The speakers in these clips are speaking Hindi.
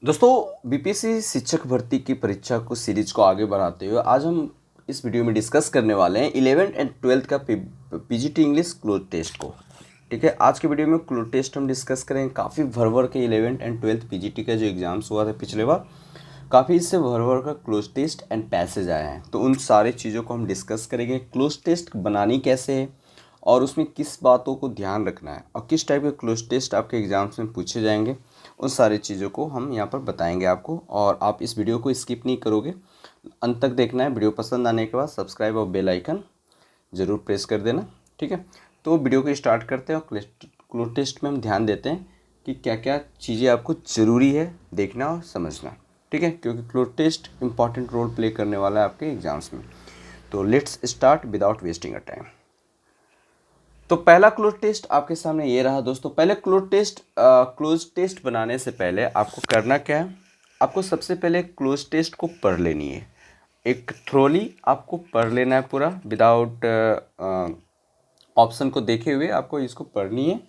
दोस्तों बीपीएससी शिक्षक भर्ती की परीक्षा को सीरीज को आगे बढ़ाते हुए आज हम इस वीडियो में डिस्कस करने वाले हैं 11th एंड 12th का पीजीटी इंग्लिश क्लोज टेस्ट को। ठीक है, आज के वीडियो में क्लोज टेस्ट हम डिस्कस करेंगे। काफ़ी भर भर के 11th एंड 12th पीजीटी का जो एग्जाम्स हुआ था पिछले बार, काफ़ी इससे भर भर का क्लोज टेस्ट एंड पैसेज आए हैं, तो उन सारी चीज़ों को हम डिस्कस करेंगे। क्लोज टेस्ट बनानी कैसे है और उसमें किस बातों को ध्यान रखना है और किस टाइप के क्लोज टेस्ट आपके एग्जाम्स में पूछे जाएंगे, उन सारी चीज़ों को हम यहाँ पर बताएंगे आपको। और आप इस वीडियो को स्किप नहीं करोगे, अंत तक देखना है। वीडियो पसंद आने के बाद सब्सक्राइब और बेल आइकन ज़रूर प्रेस कर देना। ठीक है, तो वीडियो को स्टार्ट करते हैं और क्लोज टेस्ट में हम ध्यान देते हैं कि क्या क्या चीज़ें आपको ज़रूरी है देखना और समझना। ठीक है, क्योंकि cloze test important role play करने वाला है आपके एग्जाम्स में। तो let's start without wasting a time. तो पहला क्लोज टेस्ट आपके सामने ये रहा दोस्तों। पहले क्लोज टेस्ट बनाने से पहले आपको करना क्या है, आपको सबसे पहले क्लोज टेस्ट को पढ़ लेनी है। एक थ्रोली आपको पढ़ लेना है पूरा, विदाउट ऑप्शन को देखे हुए आपको इसको पढ़नी है।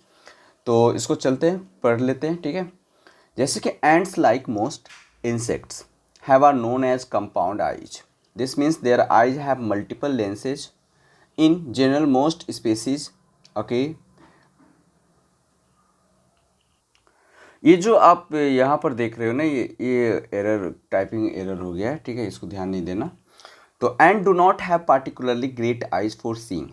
तो इसको चलते हैं पढ़ लेते हैं। ठीक है, जैसे कि ends like most insects have are known as compound eyes. This means their eyes have multiple lenses. In general, most species, okay, ये जो आप यहाँ पर देख रहे हो ना, ये एरर, टाइपिंग एरर हो गया है। ठीक है, इसको ध्यान नहीं देना। तो and do not have particularly great eyes for seeing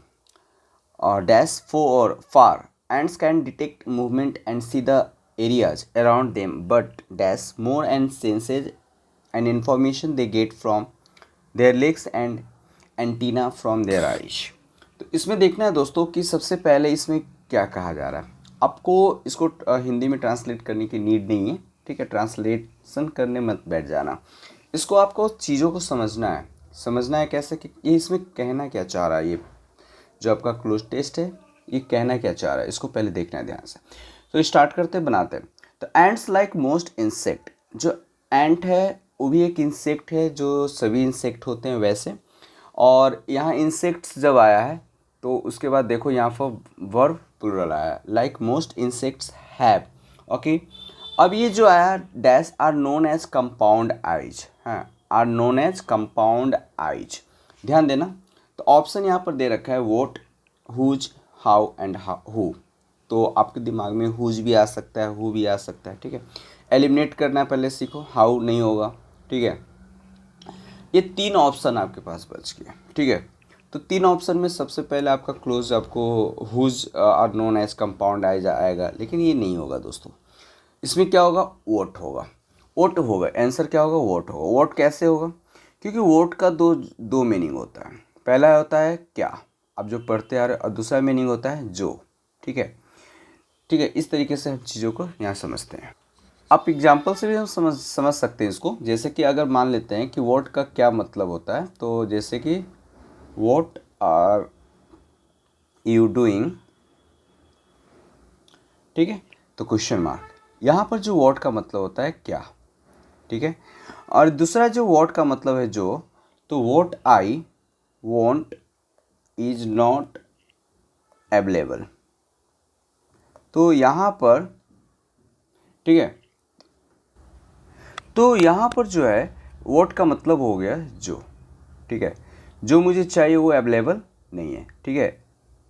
और dash for far ants can detect movement and see the areas around them, but dash more and senses and information they get from their legs and antenna from their eyes. तो इसमें देखना है दोस्तों कि सबसे पहले इसमें क्या कहा जा रहा है। आपको इसको हिंदी में ट्रांसलेट करने की नीड नहीं है। ठीक है, ट्रांसलेशन करने मत बैठ जाना। इसको आपको चीज़ों को समझना है कैसे कि ये इसमें कहना क्या चाह रहा है। ये जो आपका क्लोज टेस्ट है ये कहना क्या चाह रहा है, इसको पहले देखना है ध्यान से। तो स्टार्ट करते बनाते हैं। तो एंड्स लाइक मोस्ट इंसेक्ट, जो एंट है वो भी एक इंसेक्ट है, जो सभी इंसेक्ट होते हैं वैसे। और यहाँ इंसेक्ट्स जब आया है तो उसके बाद देखो यहाँ पर वर्ब प्लूरल आया, like most insects have. Okay, अब ये जो आया dash are known as compound eyes, हाँ, are known as compound eyes, ध्यान देना। तो ऑप्शन यहाँ पर दे रखा है what, whose, how and who. तो आपके दिमाग में हुज भी आ सकता है, हु भी आ सकता है। ठीक है, एलिमिनेट करना है पहले सीखो, हाउ नहीं होगा। ठीक है, ये तीन ऑप्शन आपके पास बच गए। ठीक है, तो तीन ऑप्शन में सबसे पहले आपका क्लोज आपको whose are known as compound आएगा, लेकिन ये नहीं होगा दोस्तों। इसमें क्या होगा, वोट होगा। वोट होगा, आंसर क्या होगा, वोट होगा। वोट कैसे होगा, क्योंकि वोट का दो मीनिंग होता है। पहला होता है क्या, आप जो पढ़ते आ रहे हो, और दूसरा मीनिंग होता है जो। ठीक है, ठीक है, इस तरीके से हम चीज़ों को यहाँ समझते हैं। आप एग्जाम्पल से भी हम समझ सकते हैं इसको। जैसे कि अगर मान लेते हैं कि वोट का क्या मतलब होता है, तो जैसे कि वोट आर यू डूइंग, ठीक है, तो क्वेश्चन मार्क। यहाँ पर जो वोट का मतलब होता है क्या। ठीक है, और दूसरा जो वोट का मतलब है जो, तो vote I want is not available. तो यहाँ पर, ठीक है, तो यहाँ पर जो है वोट का मतलब हो गया जो। ठीक है, जो मुझे चाहिए वो अवेलेबल नहीं है। ठीक है,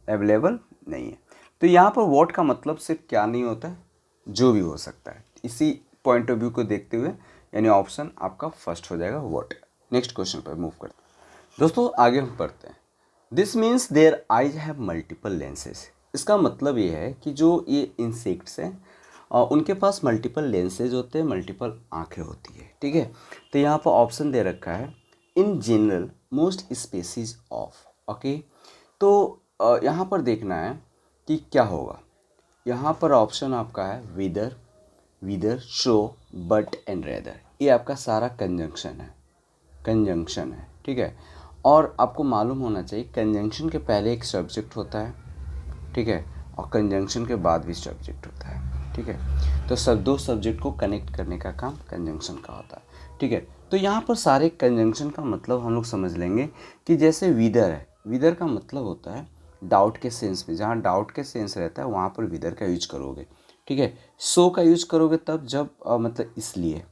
अवेलेबल नहीं है। तो यहाँ पर वोट का मतलब सिर्फ क्या नहीं होता है, जो भी हो सकता है। इसी पॉइंट ऑफ व्यू को देखते हुए यानी ऑप्शन आपका फर्स्ट हो जाएगा वोट। नेक्स्ट क्वेश्चन पर मूव करते हैं दोस्तों, आगे हम पढ़ते हैं। This means their eyes have multiple lenses. इसका मतलब ये है कि जो ये इंसेक्ट्स हैं उनके पास मल्टीपल लेंसेज होते हैं, मल्टीपल आँखें होती है। ठीक है, तो यहाँ पर ऑप्शन दे रखा है इन general most species of. Okay, तो यहाँ पर देखना है कि क्या होगा। यहाँ पर ऑप्शन आपका है विदर, शो, बट एंड रेदर। ये आपका सारा कंजंक्शन है। ठीक है, और आपको मालूम होना चाहिए कंजंक्शन के पहले एक सब्जेक्ट होता है। ठीक है, और कंजंक्शन के बाद भी सब्जेक्ट होता है। ठीक है, तो सब दो सब्जेक्ट को कनेक्ट करने का काम कंजंक्शन का होता है। ठीक है, तो यहाँ पर सारे कंजंक्शन का मतलब हम लोग समझ लेंगे कि जैसे विदर है, विदर का मतलब होता है डाउट के सेंस में, जहाँ डाउट के सेंस रहता है वहाँ पर विदर का यूज करोगे। ठीक है, सो का यूज करोगे तब जब मतलब इसलिए,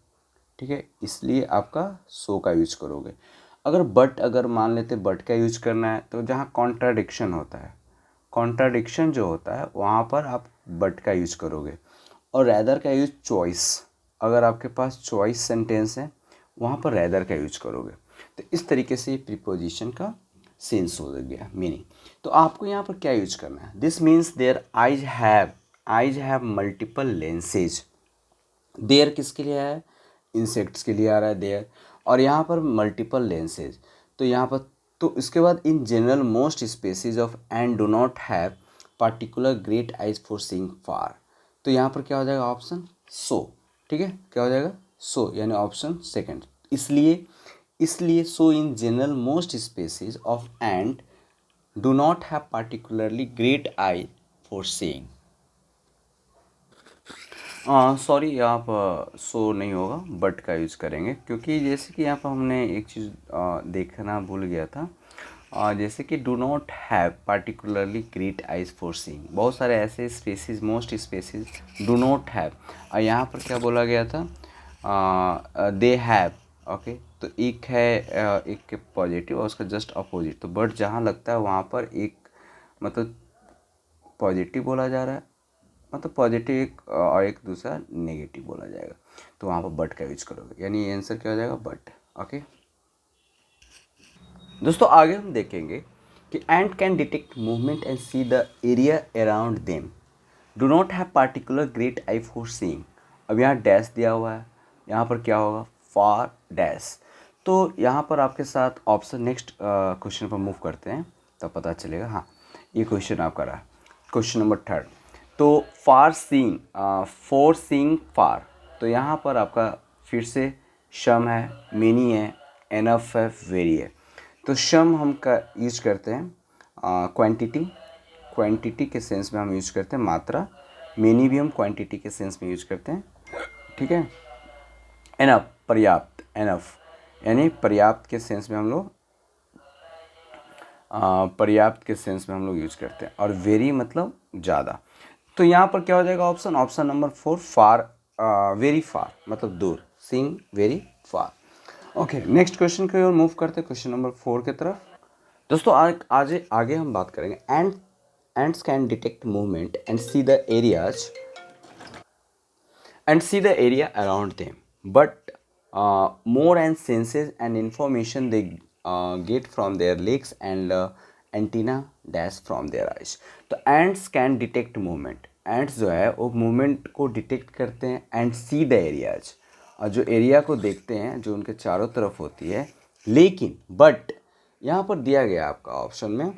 ठीक है, इसलिए आपका सो का यूज करोगे। अगर मान लेते बट का यूज करना है तो जहाँ कॉन्ट्राडिक्शन होता है, कॉन्ट्राडिक्शन जो होता है वहाँ पर आप बट का यूज करोगे। और रैदर का यूज चॉइस, अगर आपके पास चॉइस सेंटेंस है वहाँ पर रैदर का यूज करोगे। तो इस तरीके से प्रीपोजिशन का सेंस हो गया, मीनिंग। तो आपको यहाँ पर क्या यूज करना है, this means their eyes have multiple lenses. Their किसके लिए है, इंसेक्ट्स के लिए आ रहा है देयर, और यहाँ पर मल्टीपल लेंसेज। तो यहाँ पर तो इसके बाद in general most species of and do not have particular great eyes for seeing far. तो यहाँ पर क्या हो जाएगा, ऑप्शन सो। ठीक है, क्या हो जाएगा, सो, यानी ऑप्शन सेकंड। इसलिए so in general most species of and do not have particularly great eye for seeing. Sorry, यहाँ पर सो नहीं होगा, बट का यूज़ करेंगे, क्योंकि जैसे कि यहाँ पर हमने एक चीज़ देखना भूल गया था। जैसे कि do not have particularly great eyes for seeing, बहुत सारे ऐसे species, most species do not have, और यहाँ पर क्या बोला गया था, दे हैव। ओके, तो एक है एक पॉजिटिव और उसका जस्ट अपोजिट, तो बट जहाँ लगता है वहाँ पर एक मतलब पॉजिटिव बोला जा रहा है, मतलब पॉजिटिव एक और एक दूसरा नेगेटिव बोला जाएगा, तो वहाँ पर बट का यूज करोगे, यानी आंसर क्या हो जाएगा, बट। ओके दोस्तों, आगे हम देखेंगे कि ant can detect movement and see the area around them, do not have particular great eye for seeing. अब यहाँ डैश दिया हुआ है, यहाँ पर क्या होगा, फार डैश। तो यहाँ पर आपके साथ ऑप्शन नेक्स्ट क्वेश्चन पर मूव करते हैं, तब पता चलेगा। हाँ, ये क्वेश्चन आपका रहा, क्वेश्चन नंबर 3। तो फार सीइंग, फॉर सीइंग फार, तो यहाँ पर आपका फिर से शम है, मेनी है, एनफ है, वेरी है। तो शम हम का यूज करते हैं क्वांटिटी के सेंस में हम यूज करते हैं मात्रा, मेनी भी हम क्वांटिटी के सेंस में यूज करते हैं। ठीक है, एनफ पर्याप्त, एनफ यानी पर्याप्त के सेंस में हम लोग यूज करते हैं, और वेरी मतलब ज़्यादा। तो यहाँ पर क्या हो जाएगा, ऑप्शन नंबर 4 फार, वेरी फार मतलब दूर, seeing very far. Okay, next question की ओर मूव करते हैं, क्वेश्चन नंबर 4 की तरफ। दोस्तों आज आगे हम बात करेंगे ants can detect movement and see the area around them, but more and senses and information they get from their legs and antenna dash from their eyes। तो ants can detect movement, ants जो है वो मूवमेंट को डिटेक्ट करते हैं, and see the areas, और जो एरिया को देखते हैं जो उनके चारों तरफ होती है। लेकिन बट यहाँ पर दिया गया आपका ऑप्शन में,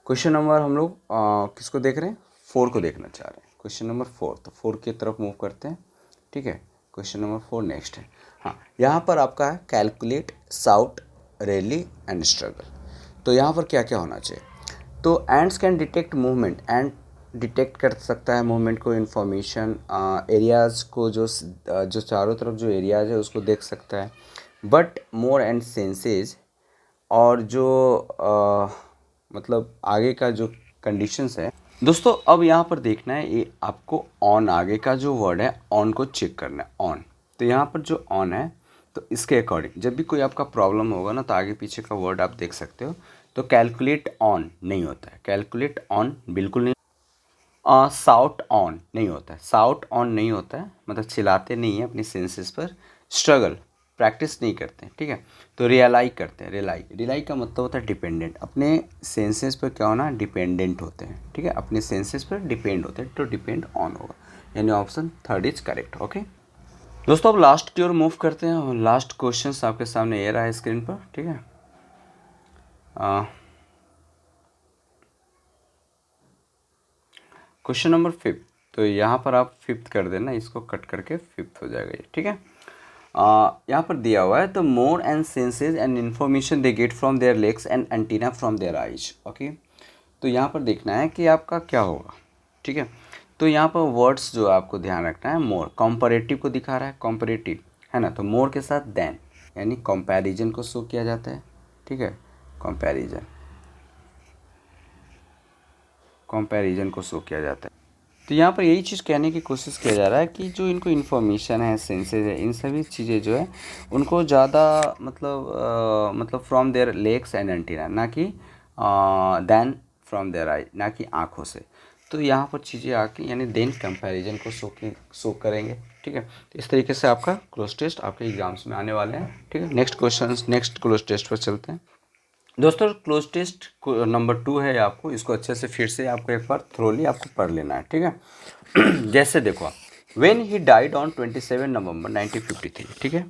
क्वेश्चन नंबर हम लोग किसको देख रहे हैं, 4 को देखना चाह रहे हैं, क्वेश्चन नंबर 4। तो 4 की तरफ मूव करते हैं। ठीक है, क्वेश्चन नंबर 4 नेक्स्ट है। हाँ, यहाँ पर आपका है calculate, shout, rally and struggle. तो यहाँ पर क्या क्या होना चाहिए, तो ends can detect movement, and detect कर सकता है मूवमेंट को, इन्फॉर्मेशन एरियाज़ को, जो चारों तरफ जो एरियाज़ है उसको देख सकता है, बट मोर एंड सेंसेज, और जो मतलब आगे का जो कंडीशंस है। दोस्तों अब यहाँ पर देखना है, ये आपको ऑन, आगे का जो वर्ड है ऑन को चेक करना है, ऑन। तो यहाँ पर जो ऑन है, तो इसके अकॉर्डिंग जब भी कोई आपका प्रॉब्लम होगा ना, तो आगे पीछे का वर्ड आप देख सकते हो। तो कैलकुलेट ऑन नहीं होता है, कैलकुलेट ऑन बिल्कुल नहीं, साउट ऑन नहीं होता है, साउट ऑन नहीं होता है, मतलब चिल्लाते नहीं हैं अपनी सेंसेस पर। स्ट्रगल प्रैक्टिस नहीं करते हैं। ठीक है, तो रियलाई करते हैं, रिलाई का मतलब होता है डिपेंडेंट, अपने सेंसेस पर क्या होना, डिपेंडेंट होते हैं। ठीक है, अपने सेंसेस पर डिपेंड होते हैं, तो डिपेंड ऑन होगा, यानी ऑप्शन 3 इज करेक्ट। ओके दोस्तों, अब लास्ट की ओर मूव करते हैं, और लास्ट क्वेश्चन आपके सामने ये रहा है स्क्रीन पर। ठीक है, क्वेश्चन नंबर 5। तो यहाँ पर आप 5th कर देना, इसको कट करके 5th हो जाएगा ये। ठीक है, यहाँ पर दिया हुआ है, तो more and senses and information they get from there legs and antenna from their eyes. Okay, तो यहाँ पर देखना है कि आपका क्या होगा। ठीक है, तो यहाँ पर वर्ड्स जो आपको ध्यान रखना है, मोर कंपैरेटिव को दिखा रहा है, कंपैरेटिव है ना, तो मोर के साथ देन, यानी कंपैरिजन को शो किया जाता है। ठीक है, कंपैरिजन को शो किया जाता है। तो यहाँ पर यही चीज़ कहने की कोशिश किया जा रहा है कि जो इनको इन्फॉर्मेशन है, सेंसेस है, इन सभी चीज़ें जो है उनको ज़्यादा मतलब from there legs and antenna, ना कि देन फ्रॉम देयर आई, ना कि आँखों से। तो यहाँ पर चीज़ें आके यानी देन कंपैरिजन को शो करेंगे। ठीक है, तो इस तरीके से आपका क्लोज टेस्ट आपके एग्जाम्स में आने वाले हैं। ठीक है, नेक्स्ट क्लोज टेस्ट पर चलते हैं। दोस्तों क्लोज टेस्ट नंबर 2 है, आपको इसको अच्छे से फिर से आपको एक बार थ्रोली आपको पढ़ लेना है। ठीक है जैसे देखो, व्हेन ही डाइड ऑन 27 नवंबर 1953, ठीक है,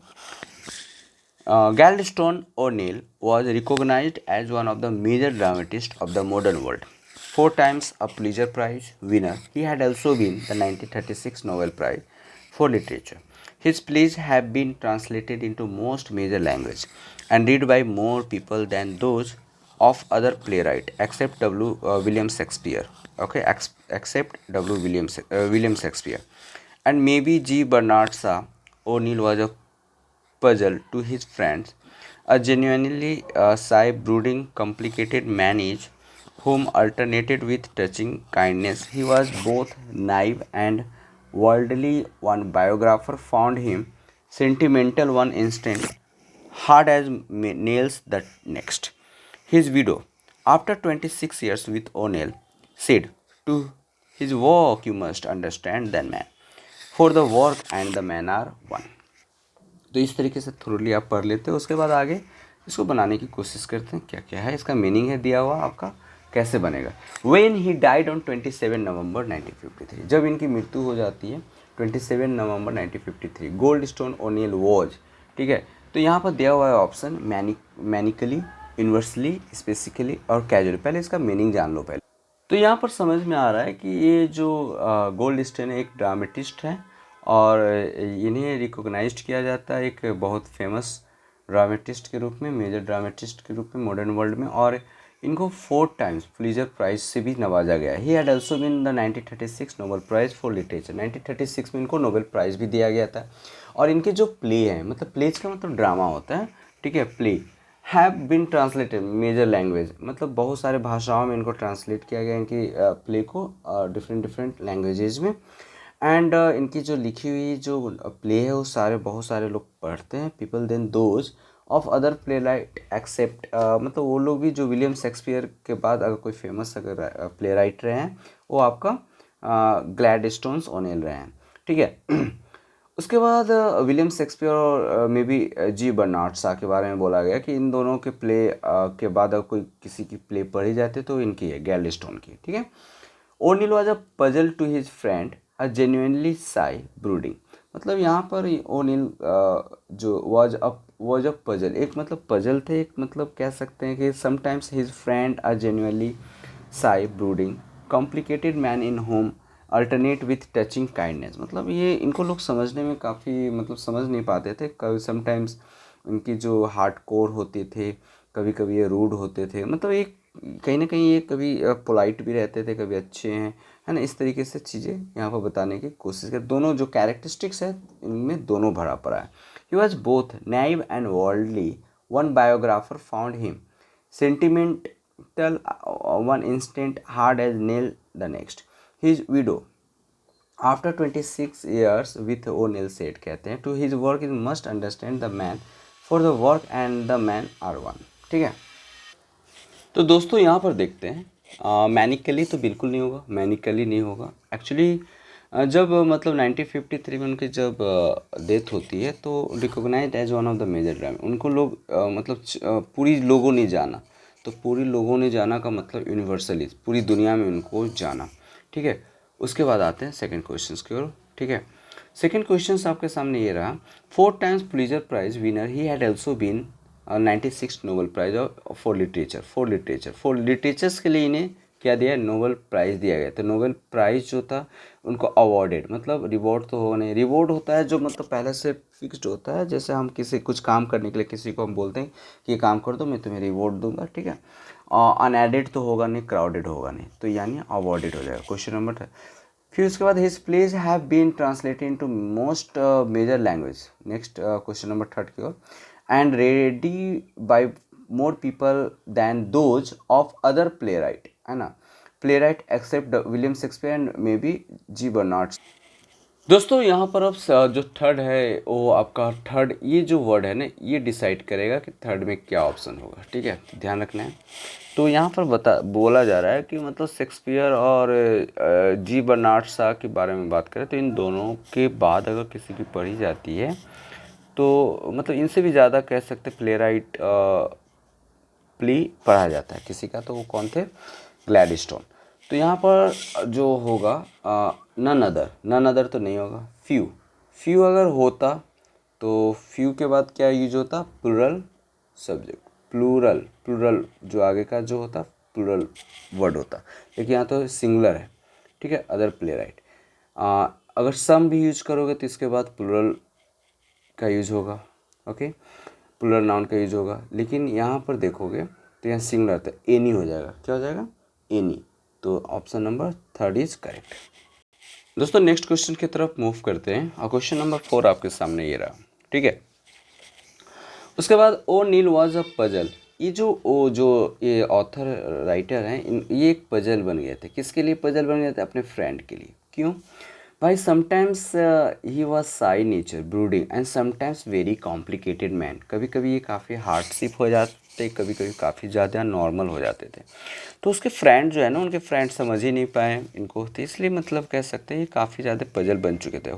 Galveston O'Neill was recognized as one of the major dramatists of the modern world. 4 times a Pulitzer Prize winner, he had also been the 1936 Nobel Prize for Literature. His plays have been translated into most major languages and read by more people than those of other playwrights except William Shakespeare. Okay, except William Shakespeare, and maybe G. Bernard Shaw. O'Neill was a puzzle to his friends, a genuinely shy, brooding, complicated man is whom alternated with touching kindness. He was both naive and worldly. One biographer found him sentimental one instant, hard as nails the next. His widow, after 26 years with O'Neill, said to his work, you must understand that man, for the work and the man are one. तो इस तरीके से थोड़ी आप पढ़ लेते हो। उसके बाद आगे इसको बनाने की कोशिश करते हैं, क्या क्या है इसका मीनिंग है दिया हुआ आपका, कैसे बनेगा। व्हेन ही डाइड ऑन 27 नवंबर 1953, जब इनकी मृत्यु हो जाती है 27 नवंबर 1953, गोल्ड स्टोन ओनियल वॉज, ठीक है। तो यहाँ पर दिया हुआ है ऑप्शन मैनिकली, यूनिवर्सली, स्पेसिफिकली और कैजुअली। पहले इसका मीनिंग जान लो पहले। तो यहाँ पर समझ में आ रहा है कि ये जो गोल्ड स्टेन एक ड्रामेटिस्ट है और इन्हें रिकॉग्नाइज्ड किया जाता है एक बहुत फेमस ड्रामेटिस्ट के रूप में, मेजर ड्रामेटिस्ट के रूप में मॉडर्न वर्ल्ड में, और इनको 4 टाइम्स पुलित्ज़र प्राइज से भी नवाजा गया है। ही had also been the 1936 Nobel prize for literature. 1936 में इनको नोबेल प्राइज़ भी दिया गया था। और इनके जो प्ले हैं, मतलब प्लेज का मतलब ड्रामा होता है, ठीक है, play have been translated major language, मतलब बहुत सारे भाषाओं में इनको ट्रांसलेट किया गया इनकी प्ले को डिफरेंट लैंग्वेजेज में। एंड इनकी जो लिखी हुई जो प्ले है वो बहुत सारे लोग पढ़ते हैं। People than those of other playwright except, मतलब वो लोग भी जो विलियम शेक्सपियर के बाद अगर कोई फेमस अगर प्ले राइट रहे हैं वो आपका ग्लैडस्टोन्स ओनेल रहे हैं, ठीक है। उसके बाद विलियम शेक्सपियर और may be G Bernard Shaw के बारे में बोला गया कि इन दोनों के प्ले के बाद अगर कोई किसी की प्ले पढ़ी जाती तो इनकी है, गैल्वेस्टोन की, ठीक है। O'Neill was a puzzle to his friend, a genuinely shy brooding, मतलब यहाँ पर ओनिल जो वॉज अ पजल, एक मतलब पजल थे, एक मतलब कह सकते हैं कि sometimes his friend a genuinely shy brooding, complicated man in home alternate with touching kindness, मतलब ये इनको लोग समझने में काफ़ी मतलब समझ नहीं पाते थे। कभी समटाइम्स इनकी जो हार्ड कोर होते थे, कभी कभी ये रूड होते थे, मतलब एक कहीं ना कहीं ये कभी पोलाइट भी रहते थे, कभी अच्छे हैं, है ना। इस तरीके से चीज़ें यहाँ पर बताने की कोशिश कर, दोनों जो कैरेक्टरिस्टिक्स है इनमें दोनों भरा पड़ा है। He was both naive and worldly, one biographer found him sentimental one instant, hard as nail the next. His widow, after 26 years with O'Neill said, कहते हैं, to his work is must understand the man, for the work and the man are one, ठीक है। तो दोस्तों यहाँ पर देखते हैं मैनिकली तो बिल्कुल नहीं होगा, मैनिकली नहीं होगा एक्चुअली। जब मतलब 1953 में उनकी जब डेथ होती है तो recognised as one of the major drama, उनको लोग मतलब पूरी लोगों ने जाना, तो पूरी लोगों ने जाना का मतलब यूनिवर्सली पूरी दुनिया में उनको जाना, ठीक है। उसके बाद आते हैं सेकंड क्वेश्चन की ओर, ठीक है। सेकंड क्वेश्चन आपके सामने ये रहा, 4 times Pulitzer prize winner, he had also been 96 Nobel prize for literatures के लिए इन्हें क्या दिया, नोबेल प्राइज़ दिया गया। तो नोबेल प्राइज़ जो था उनको अवॉर्डेड, मतलब रिवॉर्ड तो होगा नहीं, रिवॉर्ड होता है जो मतलब पहले से फिक्स्ड होता है, जैसे हम किसी कुछ काम करने के लिए किसी को हम बोलते हैं कि ये काम कर दो मैं तुम्हें रिवॉर्ड दूंगा, ठीक है। अनएडेड तो होगा नहीं, क्राउडेड होगा नहीं, तो यानी अवॉर्डेड हो जाएगा। क्वेश्चन नंबर, फिर उसके बाद his plays have been translated into most major language. Next question number 3 की ओर, and read by more people than those of other playwright, है ना। Playwright except William Shakespeare and may B G Bernard. दोस्तों यहाँ पर अब जो थर्ड है वो आपका थर्ड, ये जो वर्ड है ना ये डिसाइड करेगा कि थर्ड में क्या ऑप्शन होगा, ठीक है, ध्यान रखना है। तो यहाँ पर बोला जा रहा है कि मतलब शेक्सपियर और जी बर्नार्ड शॉ के बारे में बात करें तो इन दोनों के बाद अगर किसी की पढ़ी जाती है तो मतलब इनसे भी ज़्यादा कह सकते प्लेराइट प्ली पढ़ा जाता है किसी का, तो वो कौन थे, ग्लैडस्टोन। तो यहाँ पर जो होगा नन अदर तो नहीं होगा, फ्यू अगर होता तो फ्यू के बाद क्या यूज होता, प्लूरल सब्जेक्ट, प्लूरल जो आगे का जो होता प्लूरल वर्ड होता, लेकिन यहाँ तो सिंगुलर है, ठीक है, अदर प्लेराइट। अगर सम भी यूज करोगे तो इसके बाद प्लूरल का यूज होगा, ओके, प्लूरल नाउन का यूज होगा। लेकिन यहाँ पर देखोगे तो यहाँ सिंगुलर तो एनी हो जाएगा, क्या हो जाएगा, एनी। तो option number third is correct. दोस्तों नेक्स्ट क्वेश्चन की तरफ मूव करते हैं और क्वेश्चन नंबर 4 आपके सामने ये रहा, ठीक है। उसके बाद ओ नील वॉज अ पजल, ये जो ये ऑथर राइटर हैं ये एक पजल बन गए थे। किसके लिए पजल बन गए थे, अपने फ्रेंड के लिए। क्यों भाई, sometimes he was Sai nature brooding and sometimes very complicated man, कभी कभी ये काफ़ी हार्डशिप हो जाते, कभी कभी काफ़ी ज़्यादा नॉर्मल हो जाते थे। तो उसके फ्रेंड जो है ना, उनके फ्रेंड समझ ही नहीं पाए इनको, तो इसलिए मतलब कह सकते हैं ये काफ़ी ज़्यादा पजल बन चुके थे।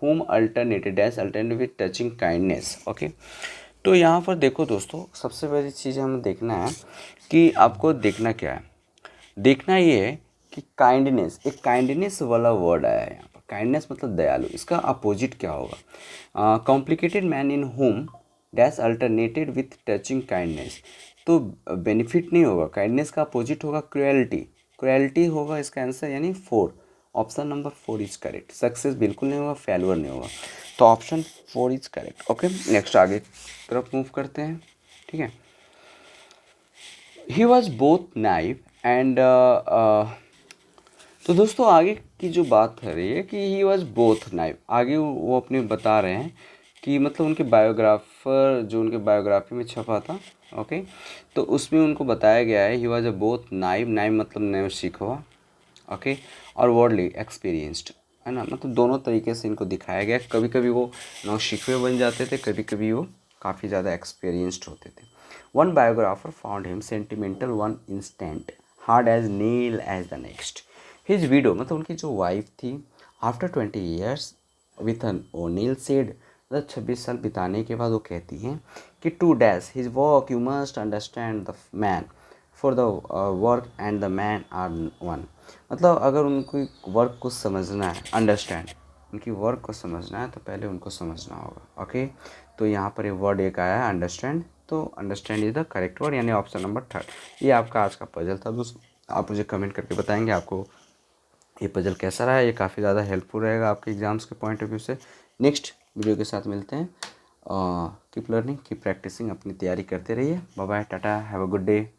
whom alternated as alternative with touching kindness, okay. तो यहाँ पर देखो दोस्तों, सबसे बड़ी चीज़ हमें देखना है कि आपको देखना क्या है, देखना ये है कि काइंडनेस, एक काइंडनेस वाला वर्ड आया है यहाँ पर। काइंडनेस मतलब दयालु, इसका अपोजिट क्या होगा, complicated man in home dash alternated with touching kindness, तो बेनिफिट नहीं होगा, काइंडनेस का अपोजिट होगा क्रुएल्टी होगा इसका आंसर, यानी 4, option number 4 is correct. Success बिल्कुल नहीं होगा, फेल्यूर नहीं होगा, तो option 4 is correct, okay. Next आगे तरफ मूव करते हैं, ठीक है। He was both naive and तो दोस्तों आगे की जो बात है रही है कि ही वॉज बोथ नाइव, आगे वो अपने बता रहे हैं कि मतलब उनके बायोग्राफर जो उनके बायोग्राफी में छपा था, ओके, तो उसमें उनको बताया गया है he was a both naive मतलब नैव सीखवा, ओके, और वर्डली एक्सपीरियंस्ड, है ना, मतलब दोनों तरीके से इनको दिखाया गया। कभी कभी वो नौशिखवे बन जाते थे, कभी कभी वो काफ़ी ज़्यादा एक्सपीरियंस्ड होते थे। One biographer found him sentimental, one instant hard as nail as the next. His widow मतलब उनकी जो वाइफ थी, after 20 years with an O'Neill said, मतलब 26 साल बिताने के बाद वो कहती हैं कि to dash his work you must understand the man, for the work and the man are one, मतलब अगर उनको वर्क को समझना है, अंडरस्टैंड, उनकी वर्क को समझना है तो पहले उनको समझना होगा, ओके। तो यहाँ पर ये वर्ड एक आया है अंडरस्टैंड, तो understand is the correct word, यानी ऑप्शन नंबर 3। ये आपका आज का पजल था दोस्तों, आप मुझे कमेंट करके बताएंगे आपको ये पजल कैसा रहा है। ये काफ़ी ज़्यादा हेल्पफुल रहेगा आपके एग्जाम्स के पॉइंट ऑफ व्यू से। नेक्स्ट वीडियो के साथ मिलते हैं। कीप लर्निंग, कीप प्रैक्टिसिंग, अपनी तैयारी करते रहिए। Bye bye, tata, have a good day.